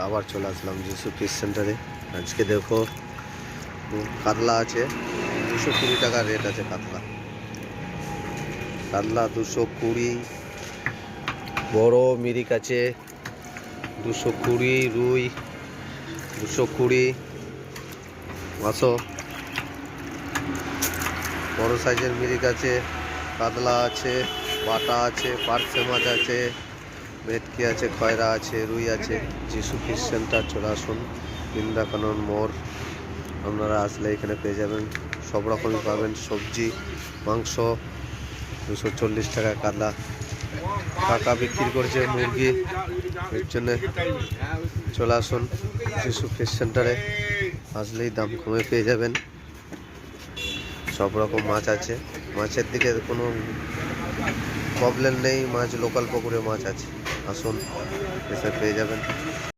আবার চলে আসলাম যিশু ফিশ সেন্টারে। আজকে দেখো কাতলা আছে 220 টাকা রেট আছে। কাতলা কাতলা 220, বড় মিরিক আছে 220, রুই 220। আসো, বড় সাইজের মিরিক আছে, কাতলা আছে, বাটা আছে, পার্সে মাছ আছে, ভেটকি আছে, খয়রা আছে, রুই আছে। যিশু ফিশ সেন্টার চলে আসুন, বৃন্দাকানন মোড়। আপনারা আসলে এখানে পেয়ে যাবেন, সব রকমই পাবেন। সবজি, মাংস 240 টাকা। কাতলা কাকা বিক্রি করছে মুরগি, এর জন্য চলে আসুন যিশু ফিশ সেন্টারে। আসলেই দাম কমে পেয়ে যাবেন। সব রকম মাছ আছে, মাছের দিকে কোনো প্রবলেম নেই। মাছ লোকাল পুকুরে মাছ আছে, আসুন এসে পেয়ে যাবেন।